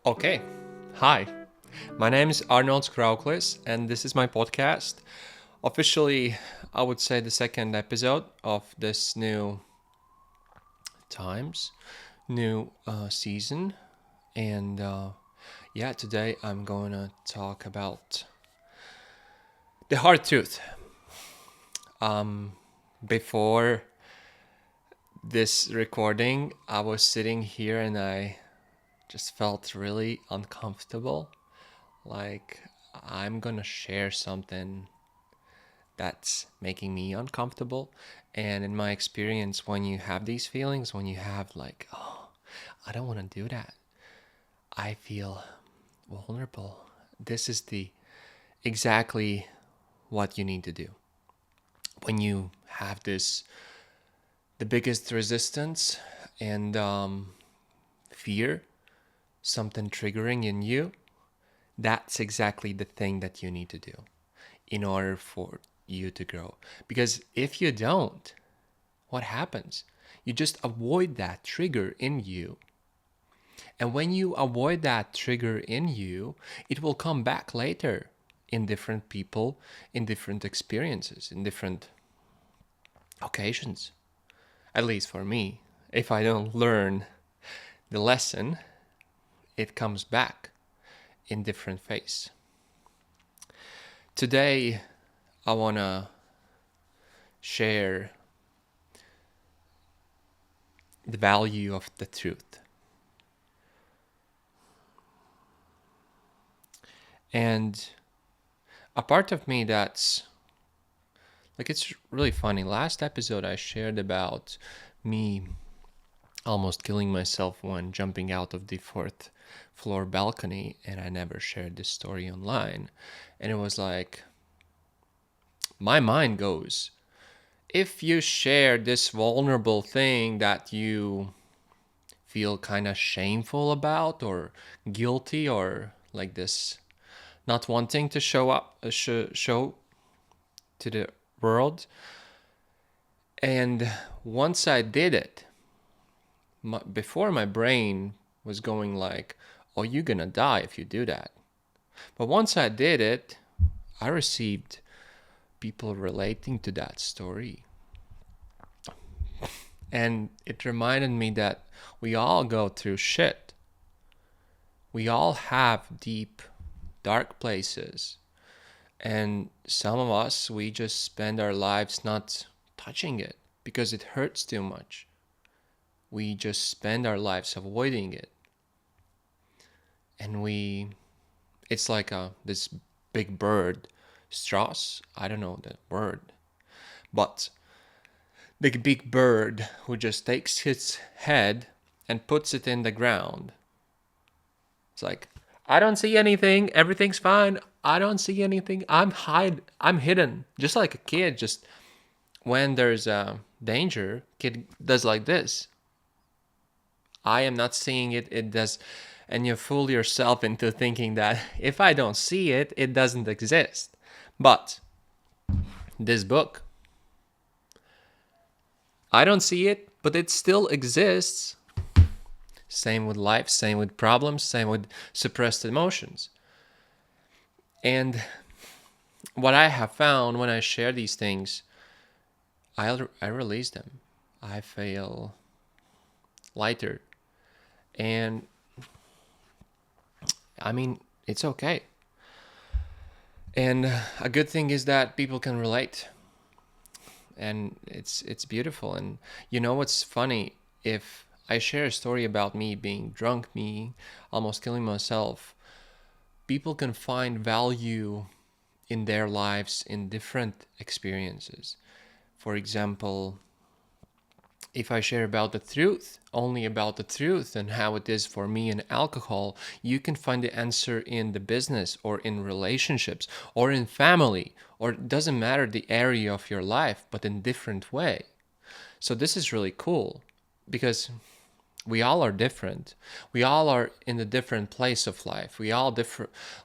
Okay, hi. My name is Arnolds Krauklis, and this is my podcast. Officially, I would say the second episode of this new times, new season. And today I'm going to talk about the hard truth. Before this recording, I was sitting here and I just felt really uncomfortable. Like, I'm gonna share something that's making me uncomfortable. And in my experience, when you have these feelings, when you have like, oh, I don't want to do that, I feel vulnerable. This is the exactly what you need to do. When you have the biggest resistance and fear, something triggering in you, that's exactly the thing that you need to do in order for you to grow. Because if you don't, what happens? You just avoid that trigger in you. And when you avoid that trigger in you, it will come back later in different people, in different experiences, in different occasions. At least for me, if I don't learn the lesson, it comes back in different phase. Today, I want to share the value of the truth. And a part of me that's like, it's really funny. Last episode, I shared about me almost killing myself when jumping out of the fourth floor balcony, and I never shared this story online. And it was like, my mind goes, if you share this vulnerable thing that you feel kind of shameful about or guilty or like this not wanting to show up show to the world, and once I did it, before my brain was going like, oh, you're gonna die if you do that. But once I did it, I received people relating to that story. And it reminded me that we all go through shit. We all have deep, dark places. And some of us, we just spend our lives not touching it because it hurts too much. We just spend our lives avoiding it. And it's like this big bird, Strauss, I don't know the word, but the big bird who just takes his head and puts it in the ground. It's like, I don't see anything, everything's fine, I don't see anything, I'm hidden. Just like a kid, just when there's a danger, kid does like this. I am not seeing it, it does. And you fool yourself into thinking that if I don't see it, it doesn't exist. But this book, I don't see it, but it still exists. Same with life, same with problems, same with suppressed emotions. And what I have found when I share these things, I release them. I feel lighter. And I mean, it's okay. And a good thing is that people can relate. And it's beautiful. And you know what's funny? If I share a story about me being drunk, me almost killing myself, people can find value in their lives in different experiences. For example, if I share about the truth, only about the truth and how it is for me in alcohol, you can find the answer in the business or in relationships or in family, or it doesn't matter the area of your life, but in different way. So this is really cool because we all are different. We all are in a different place of life. We all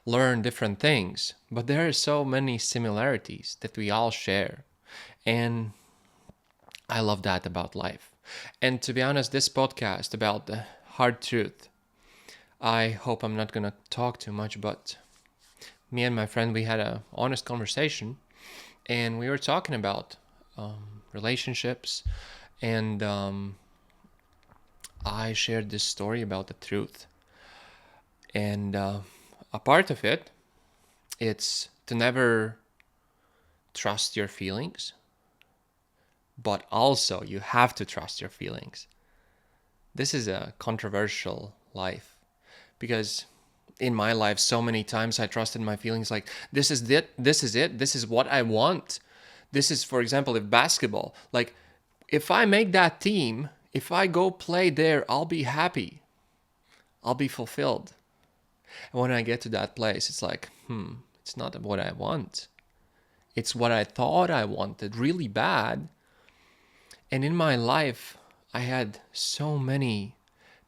learn different things, but there are so many similarities that we all share. And I love that about life. And to be honest, this podcast about the hard truth, I hope I'm not gonna talk too much, but me and my friend, we had a honest conversation, and we were talking about relationships, and I shared this story about the truth, and a part of it, it's to never trust your feelings, but also you have to trust your feelings. This is a controversial life because in my life so many times I trusted my feelings, like this is it, this is what I want. This is, for example, if basketball, like if I make that team, if I go play there, I'll be happy, I'll be fulfilled. And when I get to that place, it's like, it's not what I want. It's what I thought I wanted really bad. And in my life, I had so many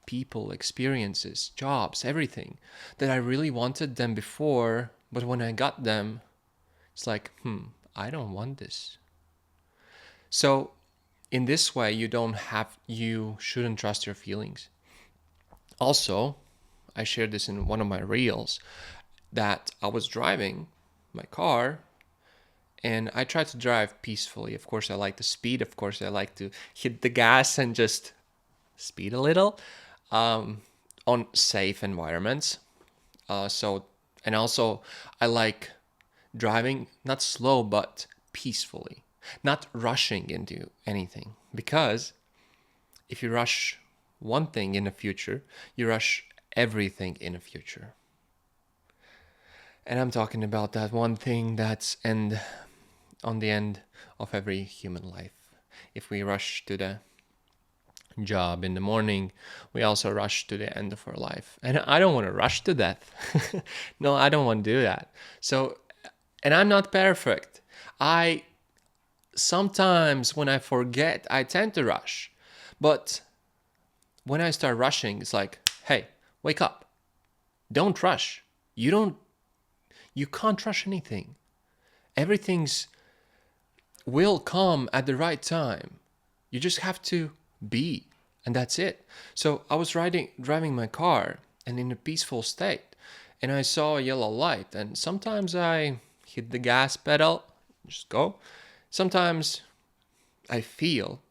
people, experiences, jobs, everything that I really wanted them before. But when I got them, it's like, I don't want this. So in this way, you shouldn't trust your feelings. Also, I shared this in one of my reels that I was driving my car and I try to drive peacefully. Of course, I like the speed. Of course, I like to hit the gas and just speed a little on safe environments. And also, I like driving not slow, but peacefully, not rushing into anything. Because if you rush one thing in the future, you rush everything in the future. And I'm talking about that one thing that's on the end of every human life. If we rush to the job in the morning, we also rush to the end of our life. And I don't want to rush to death. No, I don't want to do that. So, and I'm not perfect. I sometimes when I forget, I tend to rush. But when I start rushing, it's like, hey, wake up. Don't rush. You can't rush anything. Everything's will come at the right time. You just have to be, and that's it. So I was driving my car and in a peaceful state, and I saw a yellow light, and sometimes I hit the gas pedal, just go. Sometimes I feel,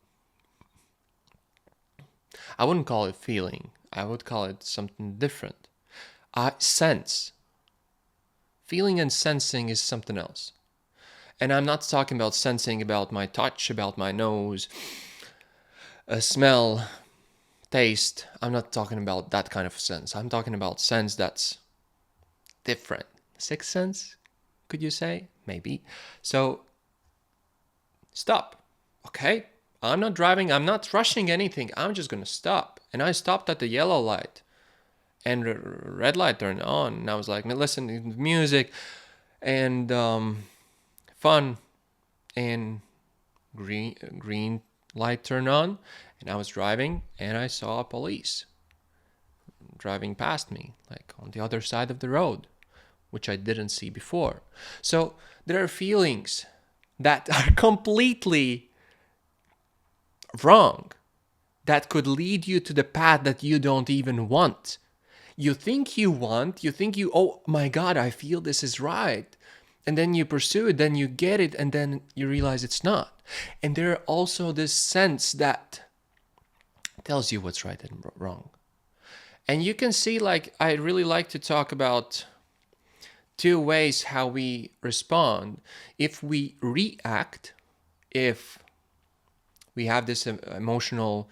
I wouldn't call it feeling, I would call it something different. I sense. Feeling and sensing is something else. And I'm not talking about sensing about my touch, about my nose, smell, taste. I'm not talking about that kind of sense. I'm talking about sense that's different. Sixth sense, could you say? Maybe. So, stop. Okay? I'm not driving. I'm not rushing anything. I'm just going to stop. And I stopped at the yellow light. And red light turned on. And I was like, listen to music and fun. And green light turned on. And I was driving and I saw a police driving past me, like on the other side of the road, which I didn't see before. So there are feelings that are completely wrong, that could lead you to the path that you don't even want. You think oh my God, I feel this is right. And then you pursue it, then you get it, and then you realize it's not. And there are also this sense that tells you what's right and wrong. And you can see, like, I really like to talk about two ways how we respond. If we react, if we have this emotional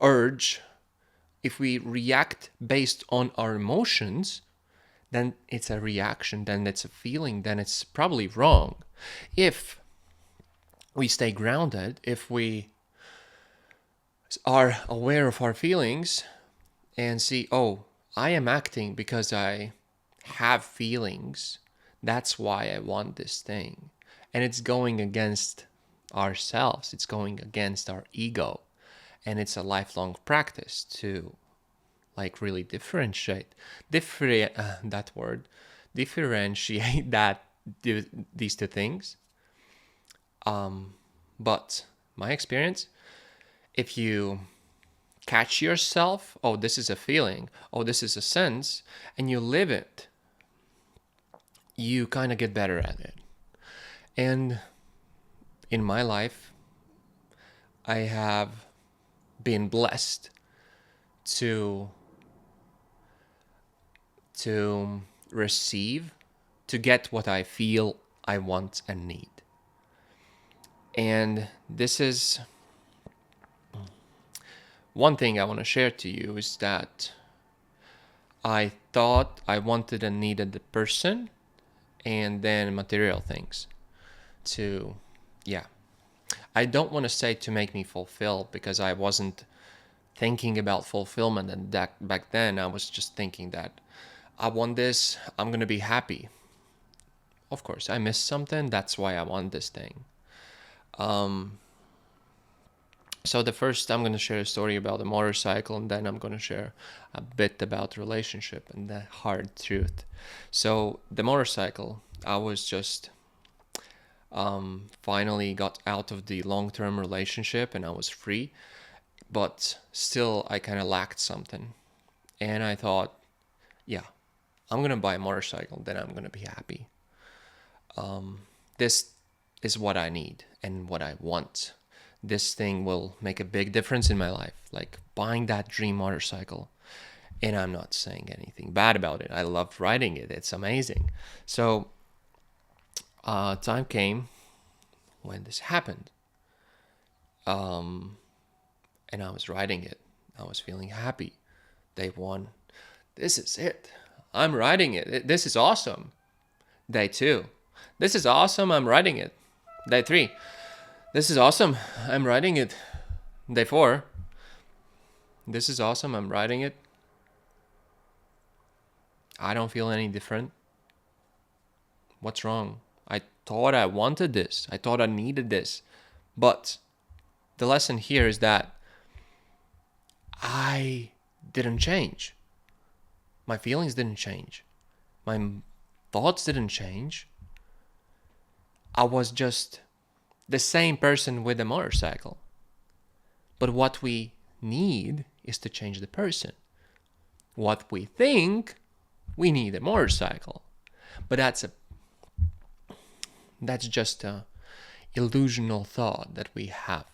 urge, if we react based on our emotions, then it's a reaction, then it's a feeling, then it's probably wrong. If we stay grounded, if we are aware of our feelings and see, oh, I am acting because I have feelings, that's why I want this thing. And it's going against ourselves, it's going against our ego. And it's a lifelong practice to like really differentiate these two things. But my experience, if you catch yourself, oh, this is a feeling, oh, this is a sense, and you live it, you kind of get better at it. And in my life, I have been blessed to receive, to get what I feel I want and need. And this is one thing I want to share to you, is that I thought I wanted and needed the person and then material things to, yeah. I don't want to say to make me fulfilled, because I wasn't thinking about fulfillment, and that back then I was just thinking that I want this, I'm going to be happy. Of course, I missed something, that's why I want this thing. So the first, I'm going to share a story about a motorcycle, and then I'm going to share a bit about relationship and the hard truth. So the motorcycle, I was just finally got out of the long-term relationship and I was free, but still I kind of lacked something. And I thought, yeah, I'm going to buy a motorcycle, then I'm going to be happy. This is what I need and what I want. This thing will make a big difference in my life, like buying that dream motorcycle. And I'm not saying anything bad about it. I love riding it. It's amazing. So time came when this happened. And I was riding it. I was feeling happy. Day one, this is it. I'm riding it. This is awesome. Day two, this is awesome. I'm riding it. Day three, this is awesome. I'm riding it. Day four, this is awesome. I'm riding it. I don't feel any different. What's wrong? I thought I wanted this. I thought I needed this. But the lesson here is that I didn't change. My feelings didn't change. My thoughts didn't change. I was just the same person with a motorcycle. But what we need is to change the person. What we think, we need a motorcycle. But that's just a illusional thought that we have,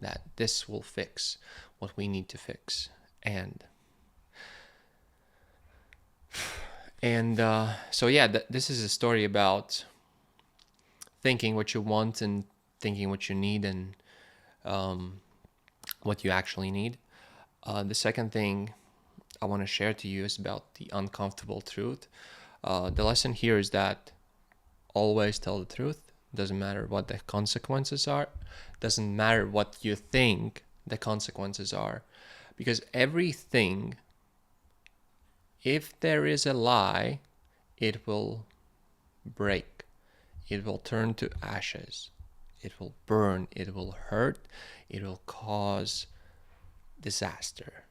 that this will fix what we need to fix. And so yeah, this is a story about thinking what you want and thinking what you need and what you actually need. The second thing I want to share to you is about the uncomfortable truth. The lesson here is that always tell the truth. Doesn't matter what the consequences are. Doesn't matter what you think the consequences are. Because everything, if there is a lie, it will break. It will turn to ashes. It will burn. It will hurt. It will cause disaster.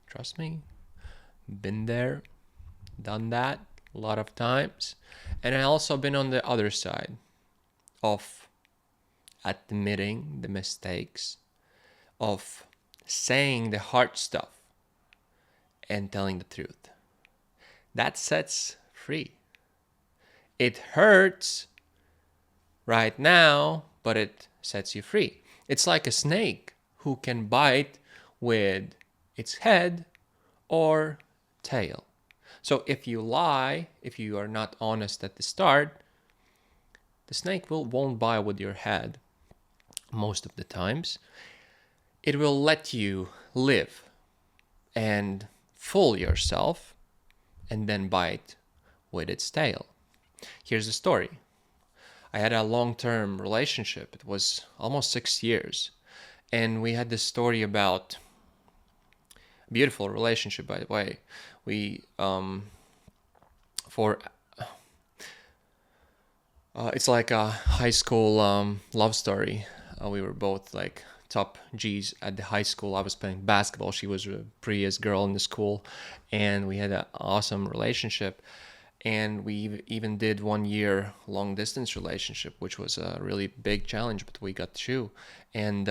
Trust me. Been there, done that a lot of times. And I also been on the other side of admitting the mistakes, of saying the hard stuff and telling the truth. That sets free. It hurts right now, but it sets you free. It's like a snake who can bite with its head or tail. So if you lie, if you are not honest at the start, the snake won't bite with your head most of the times. It will let you live and fool yourself and then bite with its tail. Here's the story. I had a long-term relationship. It was almost 6 years. And we had this story about a beautiful relationship, by the way. We, it's like a high school love story. We were both like top G's at the high school. I was playing basketball. She was the prettiest girl in the school. And we had an awesome relationship. And we even did 1 year long distance relationship, which was a really big challenge, but we got through. And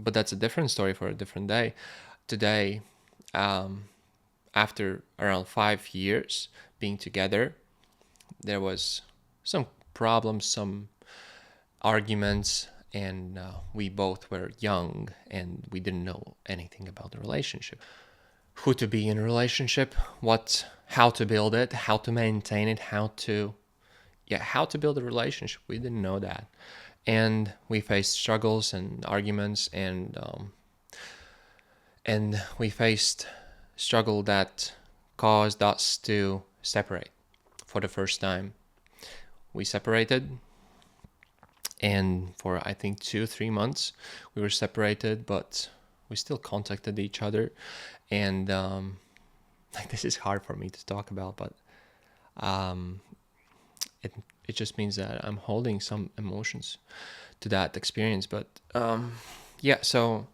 But that's a different story for a different day. Today, um, after around 5 years being together, there was some problems, some arguments, and we both were young and we didn't know anything about the relationship. Who to be in a relationship, how to build it, how to maintain it, how to build a relationship. We didn't know that. And we faced struggles and arguments, and we faced struggle that caused us to separate for the first time. We separated, and for I think 2-3 months we were separated, but we still contacted each other. And like, this is hard for me to talk about, but um, it it just means that I'm holding some emotions to that experience. But yeah, so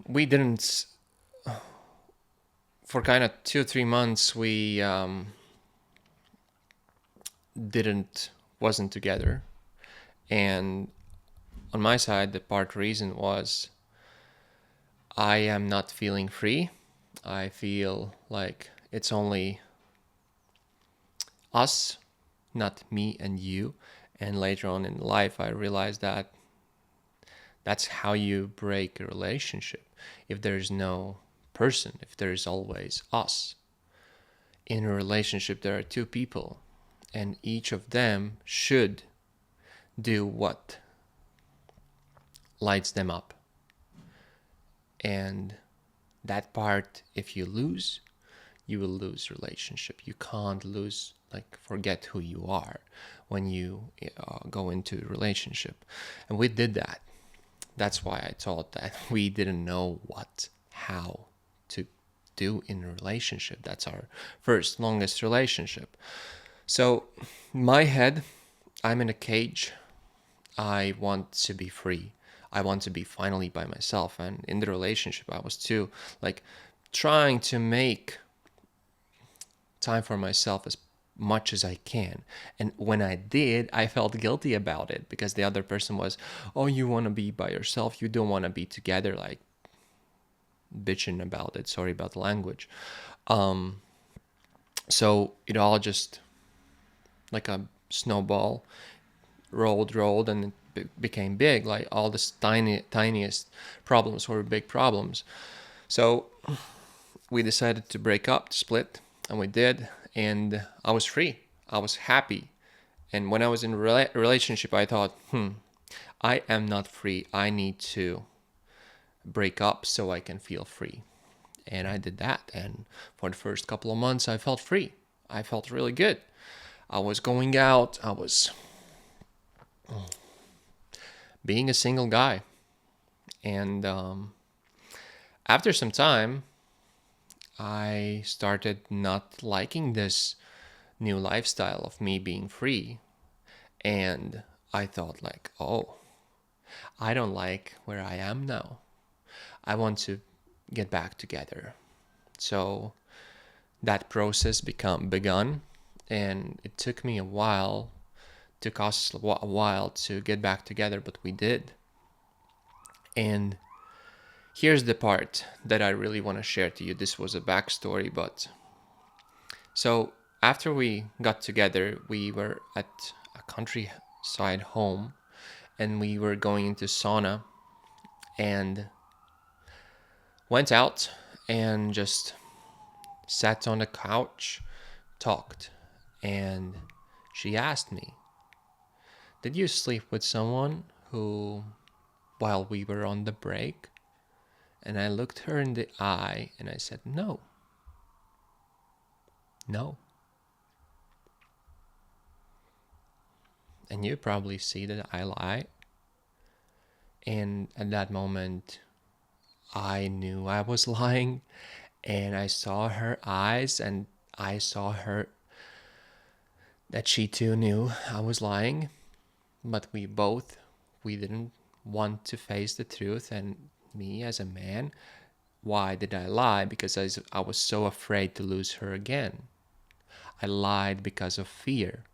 we didn't, for kind of 2 or 3 months, we wasn't together. And on my side, the part reason was I am not feeling free. I feel like it's only us, not me and you. And later on in life, I realized that that's how you break a relationship. If there's no person, if there's always us. In a relationship, there are two people, and each of them should do what lights them up. And that part, if you lose, you will lose relationship. You can't lose, like, forget who you are when you go into a relationship. And we did that. That's why I thought that we didn't know how to do in a relationship. That's our first longest relationship. So in my head, I'm in a cage. I want to be free. I want to be finally by myself. And in the relationship, I was too, like, trying to make time for myself as much as I can. And when I did, I felt guilty about it, because the other person was, oh, you want to be by yourself, you don't want to be together, like bitching about it. Sorry about the language. So it all just, like a snowball, rolled, and it became big. Like, all the tiniest problems were big problems. So we decided to break up, to split, and we did. And I was free. I was happy. And when I was in a relationship, I thought, I am not free. I need to break up so I can feel free. And I did that. And for the first couple of months, I felt free. I felt really good. I was going out. I was being a single guy. And after some time, I started not liking this new lifestyle of me being free. And I thought, like, oh, I don't like where I am now. I want to get back together. So that process begun, and it took me a while, took us a while to get back together, but we did. And here's the part that I really want to share to you. This was a backstory, but so after we got together, we were at a countryside home, and we were going into sauna, and went out and just sat on the couch, talked, and she asked me, did you sleep with someone who, while we were on the break? And I looked her in the eye and I said, no. And you probably see that I lie. And at that moment, I knew I was lying, and I saw her eyes, and I saw her that she too knew I was lying. But we didn't want to face the truth. And me as a man, why did I lie? Because I was so afraid to lose her again. I lied because of fear.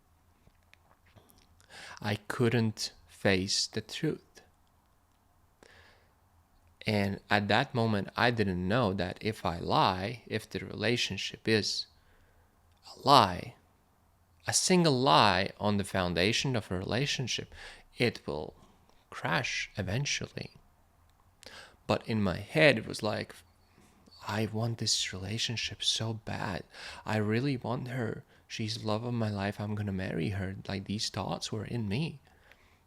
I couldn't face the truth. And at that moment, I didn't know that if I lie, if the relationship is a lie, a single lie on the foundation of a relationship, it will crash eventually. But in my head, it was like, I want this relationship so bad. I really want her. She's the love of my life. I'm going to marry her. Like, these thoughts were in me.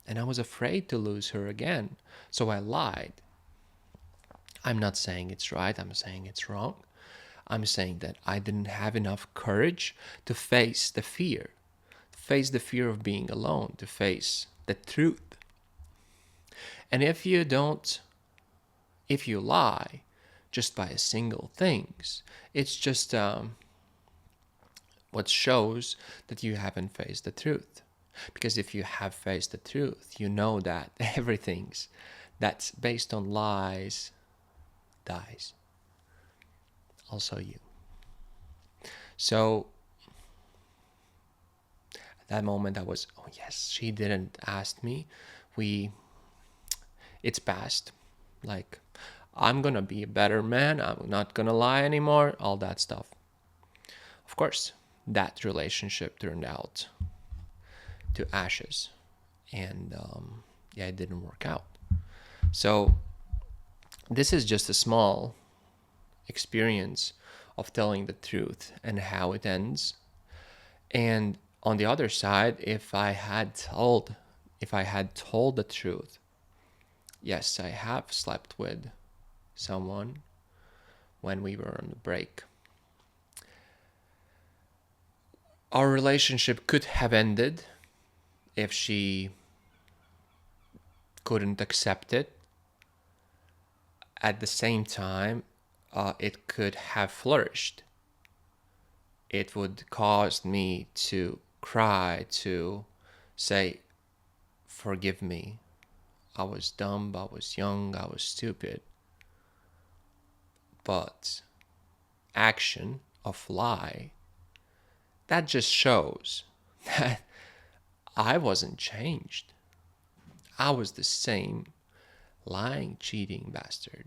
And I was afraid to lose her again. So I lied. I'm not saying it's right. I'm saying it's wrong. I'm saying that I didn't have enough courage to face the fear. Face the fear of being alone. To face the truth. And if you lie just by a single things, it's just what shows that you haven't faced the truth. Because if you have faced the truth, you know that everything that's based on lies dies. Also you. So at that moment I was, oh yes, she didn't ask me. It's past. Like, I'm gonna be a better man. I'm not gonna lie anymore. All that stuff. Of course, that relationship turned out to ashes. And it didn't work out. So this is just a small experience of telling the truth and how it ends. And on the other side, if I had told the truth, yes, I have slept with someone when we were on the break. Our relationship could have ended if she couldn't accept it. At the same time, it could have flourished. It would cause me to cry, to say, forgive me. I was dumb, I was young, I was stupid. But action of lie, that just shows that I wasn't changed. I was the same lying, cheating bastard.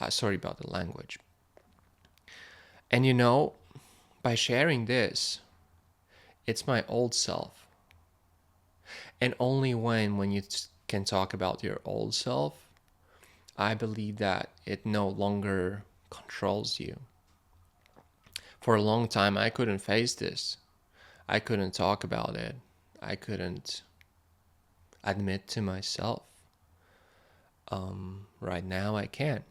Sorry about the language. And by sharing this, it's my old self. And only when you can talk about your old self, I believe that it no longer controls you. For a long time, I couldn't face this. I couldn't talk about it. I couldn't admit to myself. Right now, I can,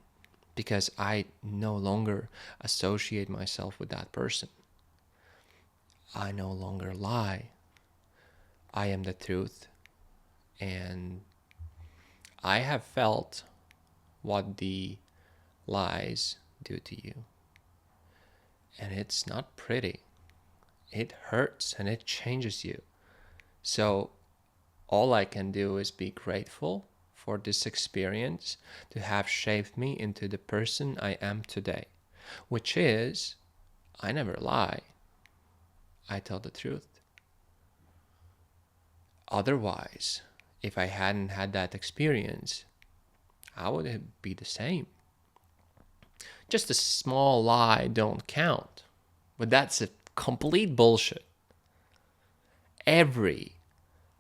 because I no longer associate myself with that person. I no longer lie. I am the truth. And I have felt what the lies do to you. And it's not pretty. It hurts and it changes you. So all I can do is be grateful for this experience to have shaped me into the person I am today, which is, I never lie. I tell the truth. Otherwise, if I hadn't had that experience, I would be the same. Just a small lie don't count. But that's a complete bullshit. Every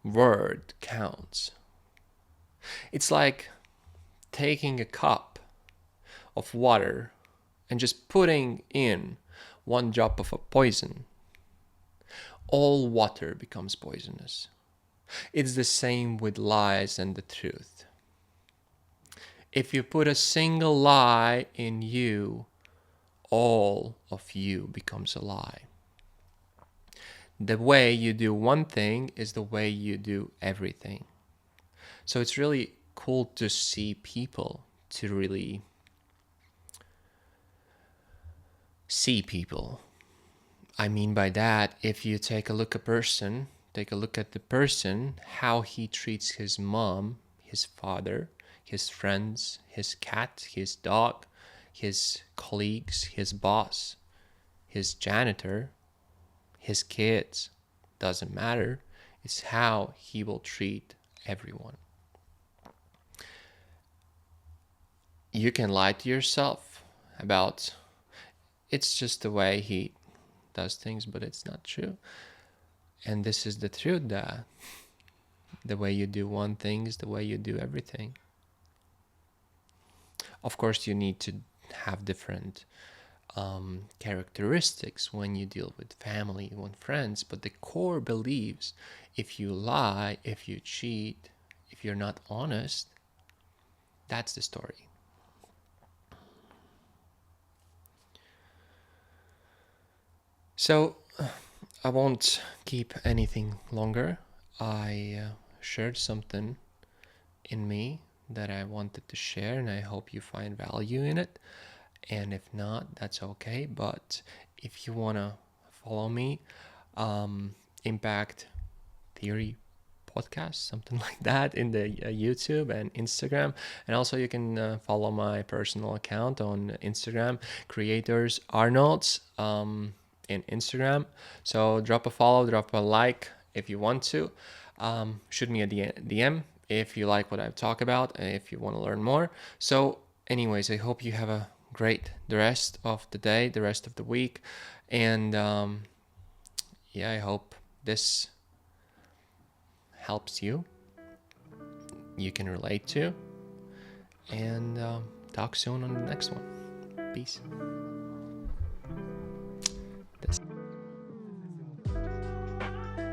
word counts. It's like taking a cup of water and just putting in one drop of a poison. All water becomes poisonous. It's the same with lies and the truth. If you put a single lie in you, all of you becomes a lie. The way you do one thing is the way you do everything. So it's really cool to see people, to really see people. I mean by that, if you take a look at the person, how he treats his mom, his father, his friends, his cat, his dog, his colleagues, his boss, his janitor, his kids, doesn't matter. It's how he will treat everyone. you can lie to yourself about it's just the way he does things, but it's not true. And this is the truth, that the way you do one thing is the way you do everything. Of course, you need to have different characteristics when you deal with family, with friends, but the core beliefs, if you lie, if you cheat, if you're not honest, that's the story. So I won't keep anything longer. I shared something in me that I wanted to share, and I hope you find value in it. And if not, that's okay. But if you want to follow me, Impact Theory podcast, something like that, in the YouTube and Instagram. And also you can follow my personal account on Instagram, Creators Arnolds, in Instagram. So drop a follow, drop a like if you want to. Shoot me a DM if you like what I've talked about, and if you want to learn more. So anyways, I hope you have a great the rest of the day, the rest of the week. And yeah, I hope this helps you can relate to. And talk soon on the next one. Peace.